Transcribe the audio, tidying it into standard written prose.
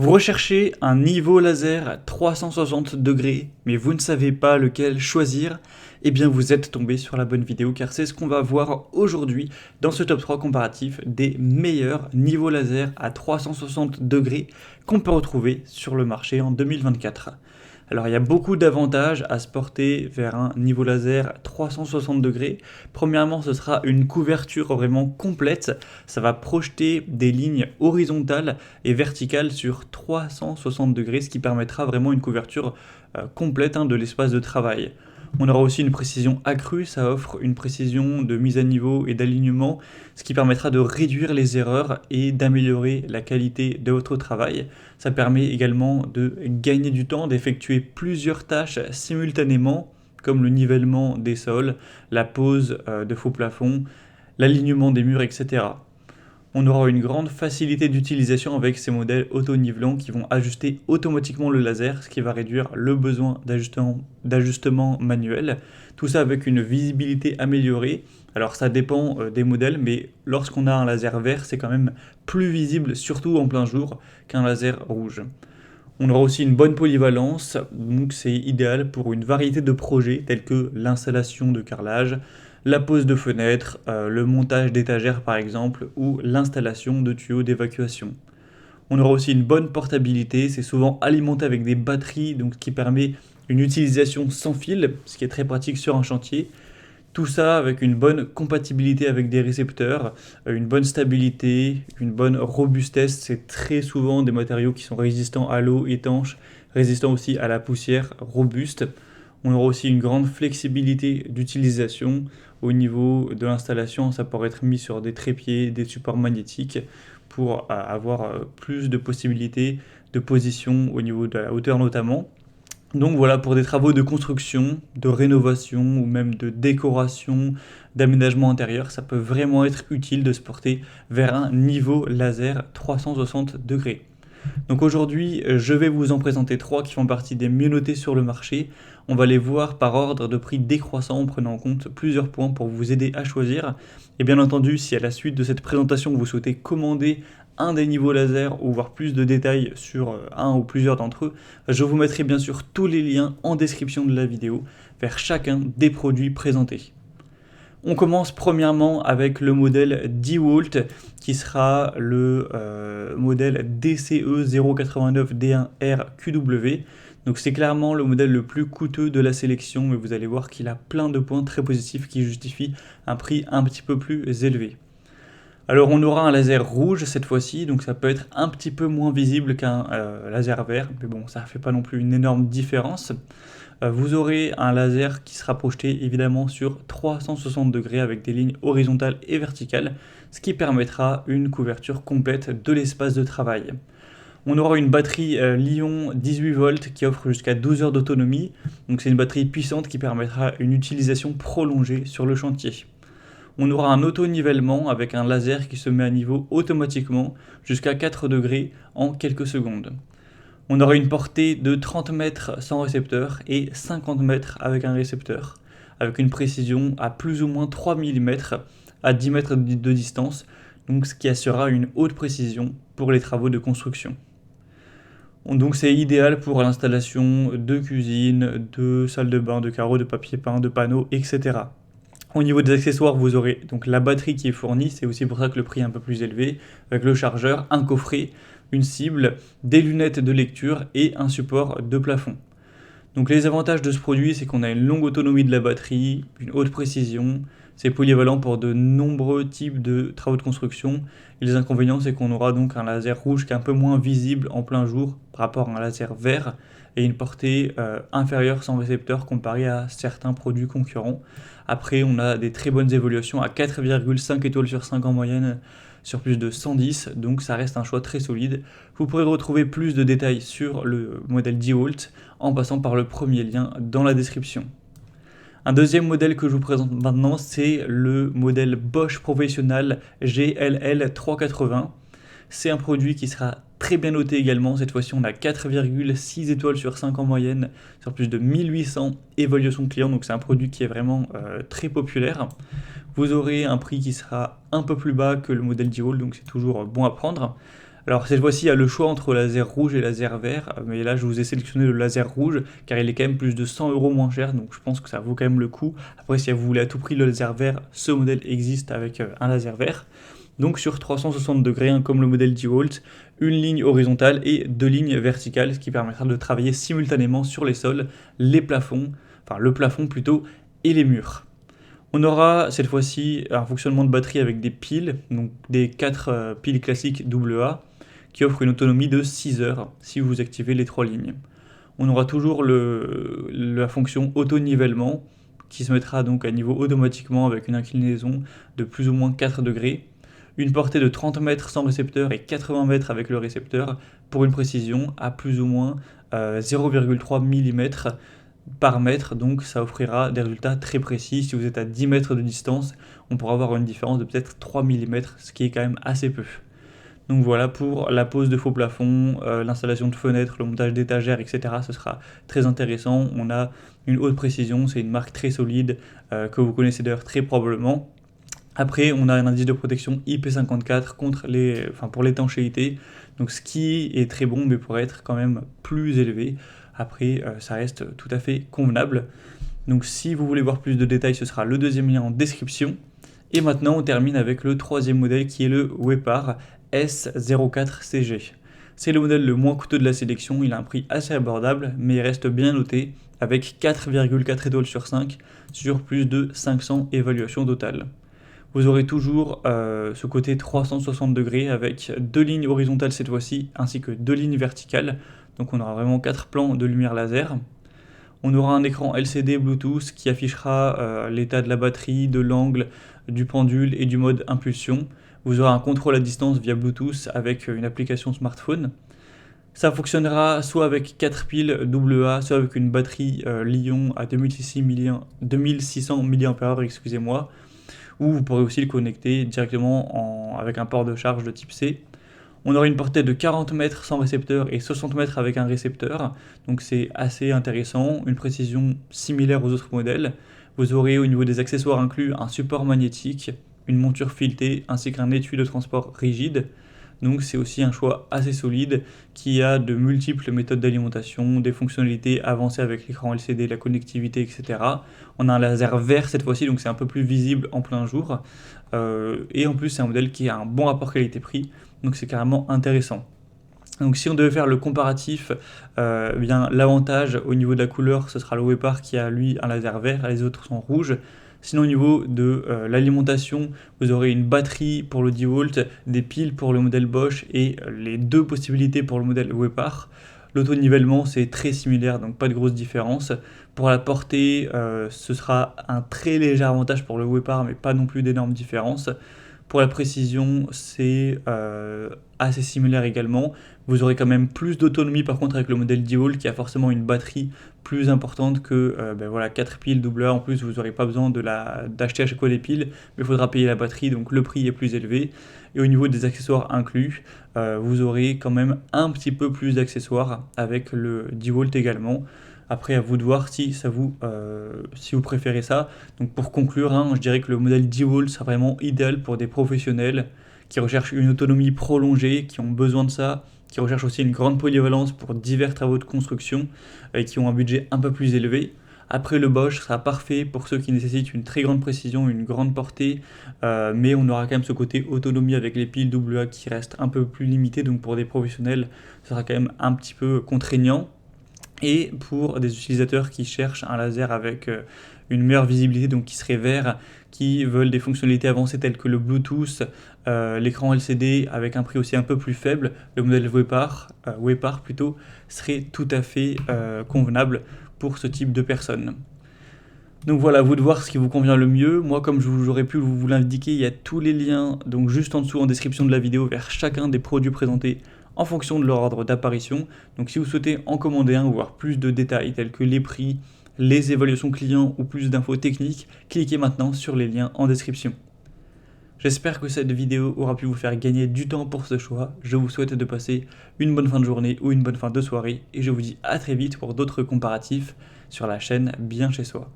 Vous recherchez un niveau laser à 360 degrés, mais vous ne savez pas lequel choisir. Eh bien, vous êtes tombé sur la bonne vidéo car c'est ce qu'on va voir aujourd'hui dans ce top 3 comparatif des meilleurs niveaux laser à 360 degrés qu'on peut retrouver sur le marché en 2024. Alors il y a beaucoup d'avantages à se porter vers un niveau laser 360 degrés. Premièrement, ce sera une couverture vraiment complète. Ça va projeter des lignes horizontales et verticales sur 360 degrés, ce qui permettra vraiment une couverture complète de l'espace de travail. On aura aussi une précision accrue, ça offre une précision de mise à niveau et d'alignement, ce qui permettra de réduire les erreurs et d'améliorer la qualité de votre travail. Ça permet également de gagner du temps, d'effectuer plusieurs tâches simultanément, comme le nivellement des sols, la pose de faux plafonds, l'alignement des murs, etc. On aura une grande facilité d'utilisation avec ces modèles auto-nivelants qui vont ajuster automatiquement le laser, ce qui va réduire le besoin d'ajustement manuel. Tout ça avec une visibilité améliorée. Alors ça dépend des modèles, mais lorsqu'on a un laser vert, c'est quand même plus visible, surtout en plein jour, qu'un laser rouge. On aura aussi une bonne polyvalence, donc c'est idéal pour une variété de projets tels que l'installation de carrelage, la pose de fenêtres, le montage d'étagères par exemple, ou l'installation de tuyaux d'évacuation. On aura aussi une bonne portabilité, c'est souvent alimenté avec des batteries, donc ce qui permet une utilisation sans fil, ce qui est très pratique sur un chantier. Tout ça avec une bonne compatibilité avec des récepteurs, une bonne stabilité, une bonne robustesse. C'est très souvent des matériaux qui sont résistants à l'eau, étanches, résistants aussi à la poussière, robustes. On aura aussi une grande flexibilité d'utilisation au niveau de l'installation. Ça pourrait être mis sur des trépieds, des supports magnétiques pour avoir plus de possibilités de position au niveau de la hauteur notamment. Donc voilà, pour des travaux de construction, de rénovation ou même de décoration, d'aménagement intérieur, ça peut vraiment être utile de se porter vers un niveau laser 360 degrés. Donc aujourd'hui, je vais vous en présenter 3 qui font partie des mieux notés sur le marché. On va les voir par ordre de prix décroissant en prenant en compte plusieurs points pour vous aider à choisir. Et bien entendu, si à la suite de cette présentation, vous souhaitez commander un des niveaux laser ou voir plus de détails sur un ou plusieurs d'entre eux, je vous mettrai bien sûr tous les liens en description de la vidéo vers chacun des produits présentés. On commence premièrement avec le modèle DeWalt qui sera le modèle DCE 089D1RQW. Donc c'est clairement le modèle le plus coûteux de la sélection, mais vous allez voir qu'il a plein de points très positifs qui justifient un prix un petit peu plus élevé. Alors on aura un laser rouge cette fois-ci, donc ça peut être un petit peu moins visible qu'un laser vert, mais bon, ça ne fait pas non plus une énorme différence. Vous aurez un laser qui sera projeté évidemment sur 360 degrés avec des lignes horizontales et verticales, ce qui permettra une couverture complète de l'espace de travail. On aura une batterie Li-ion 18 volts qui offre jusqu'à 12 heures d'autonomie, donc c'est une batterie puissante qui permettra une utilisation prolongée sur le chantier. On aura un auto-nivellement avec un laser qui se met à niveau automatiquement jusqu'à 4 degrés en quelques secondes. On aura une portée de 30 mètres sans récepteur et 50 mètres avec un récepteur, avec une précision à plus ou moins 3 mm à 10 mètres de distance, donc ce qui assurera une haute précision pour les travaux de construction. Donc c'est idéal pour l'installation de cuisine, de salle de bain, de carreaux, de papier peint, de panneaux, etc. Au niveau des accessoires, vous aurez donc la batterie qui est fournie, c'est aussi pour ça que le prix est un peu plus élevé, avec le chargeur, un coffret, une cible, des lunettes de lecture et un support de plafond. Donc les avantages de ce produit, c'est qu'on a une longue autonomie de la batterie, une haute précision, c'est polyvalent pour de nombreux types de travaux de construction. Et les inconvénients, c'est qu'on aura donc un laser rouge qui est un peu moins visible en plein jour par rapport à un laser vert et une portée inférieure sans récepteur comparée à certains produits concurrents. Après, on a des très bonnes évaluations à 4,5 étoiles sur 5 en moyenne sur plus de 110, donc ça reste un choix très solide. Vous pourrez retrouver plus de détails sur le modèle DeWalt en passant par le premier lien dans la description. Un deuxième modèle que je vous présente maintenant, c'est le modèle Bosch Professional GLL 380. C'est un produit qui sera très bien noté également. Cette fois-ci, on a 4,6 étoiles sur 5 en moyenne, sur plus de 1800 évaluations clients. Donc c'est un produit qui est vraiment très populaire. Vous aurez un prix qui sera un peu plus bas que le modèle DeWalt, donc c'est toujours bon à prendre. Alors cette fois-ci, il y a le choix entre laser rouge et laser vert, mais là je vous ai sélectionné le laser rouge car il est quand même plus de 100 € moins cher, donc je pense que ça vaut quand même le coup. Après, si vous voulez à tout prix le laser vert, ce modèle existe avec un laser vert. Donc sur 360 degrés, hein, comme le modèle DeWalt, une ligne horizontale et deux lignes verticales, ce qui permettra de travailler simultanément sur les sols, les plafonds, enfin le plafond plutôt, et les murs. On aura cette fois-ci un fonctionnement de batterie avec des piles, donc des 4 piles classiques AA, qui offrent une autonomie de 6 heures si vous activez les 3 lignes. On aura toujours la fonction auto-nivellement, qui se mettra donc à niveau automatiquement avec une inclinaison de plus ou moins 4 degrés. Une portée de 30 mètres sans récepteur et 80 mètres avec le récepteur pour une précision à plus ou moins 0,3 mm par mètre, donc ça offrira des résultats très précis. Si vous êtes à 10 mètres de distance, on pourra avoir une différence de peut-être 3 mm, ce qui est quand même assez peu. Donc voilà pour la pose de faux plafond, l'installation de fenêtres, le montage d'étagères, etc. Ce sera très intéressant. On a une haute précision, c'est une marque très solide que vous connaissez d'ailleurs très probablement. Après, on a un indice de protection IP54 pour l'étanchéité, donc ce qui est très bon, mais pourrait être quand même plus élevé. Après, ça reste tout à fait convenable. Donc si vous voulez voir plus de détails, ce sera le deuxième lien en description. Et maintenant, on termine avec le troisième modèle qui est le Wepar S04CG. C'est le modèle le moins coûteux de la sélection, il a un prix assez abordable, mais il reste bien noté, avec 4,4 étoiles sur 5 sur plus de 500 évaluations totales. Vous aurez toujours ce côté 360 degrés avec deux lignes horizontales cette fois-ci, ainsi que deux lignes verticales. Donc on aura vraiment 4 plans de lumière laser. On aura un écran LCD Bluetooth qui affichera l'état de la batterie, de l'angle, du pendule et du mode impulsion. Vous aurez un contrôle à distance via Bluetooth avec une application smartphone. Ça fonctionnera soit avec 4 piles AA, soit avec une batterie Li-ion à 2600 mAh, excusez-moi, ou vous pourrez aussi le connecter directement avec un port de charge de type C. On aura une portée de 40 mètres sans récepteur et 60 mètres avec un récepteur, donc c'est assez intéressant, une précision similaire aux autres modèles. Vous aurez au niveau des accessoires inclus un support magnétique, une monture filetée ainsi qu'un étui de transport rigide. Donc c'est aussi un choix assez solide qui a de multiples méthodes d'alimentation, des fonctionnalités avancées avec l'écran LCD, la connectivité, etc. On a un laser vert cette fois-ci, donc c'est un peu plus visible en plein jour. Et en plus c'est un modèle qui a un bon rapport qualité-prix, donc c'est carrément intéressant. Donc si on devait faire le comparatif, bien l'avantage au niveau de la couleur, ce sera le Wepar qui a lui un laser vert, les autres sont rouges. Sinon au niveau de l'alimentation, vous aurez une batterie pour le DeWalt, des piles pour le modèle Bosch et les deux possibilités pour le modèle Wepar. L'auto-nivellement c'est très similaire, donc pas de grosse différence. Pour la portée, ce sera un très léger avantage pour le Wepar, mais pas non plus d'énormes différences. Pour la précision, c'est assez similaire également. Vous aurez quand même plus d'autonomie par contre avec le modèle DeWalt qui a forcément une batterie plus importante que 4 piles AA. En plus, vous n'aurez pas besoin d'acheter à chaque fois des piles, mais il faudra payer la batterie, donc le prix est plus élevé. Et au niveau des accessoires inclus, vous aurez quand même un petit peu plus d'accessoires avec le DeWalt également. Après, à vous de voir si vous préférez ça. Donc pour conclure, je dirais que le modèle DeWalt sera vraiment idéal pour des professionnels qui recherchent une autonomie prolongée, qui ont besoin de ça, qui recherchent aussi une grande polyvalence pour divers travaux de construction et qui ont un budget un peu plus élevé. Après, le Bosch sera parfait pour ceux qui nécessitent une très grande précision, une grande portée, mais on aura quand même ce côté autonomie avec les piles AA qui reste un peu plus limité, donc pour des professionnels, ce sera quand même un petit peu contraignant. Et pour des utilisateurs qui cherchent un laser avec une meilleure visibilité, donc qui serait vert, qui veulent des fonctionnalités avancées telles que le Bluetooth, l'écran LCD avec un prix aussi un peu plus faible, le modèle Wepar serait tout à fait convenable pour ce type de personnes. Donc voilà, à vous de voir ce qui vous convient le mieux. Moi, comme j'aurais pu vous l'indiquer, il y a tous les liens donc juste en dessous en description de la vidéo vers chacun des produits présentés en fonction de leur ordre d'apparition. Donc si vous souhaitez en commander un ou voir plus de détails tels que les prix, les évaluations clients ou plus d'infos techniques, cliquez maintenant sur les liens en description. J'espère que cette vidéo aura pu vous faire gagner du temps pour ce choix. Je vous souhaite de passer une bonne fin de journée ou une bonne fin de soirée et je vous dis à très vite pour d'autres comparatifs sur la chaîne Bien Chez Soi.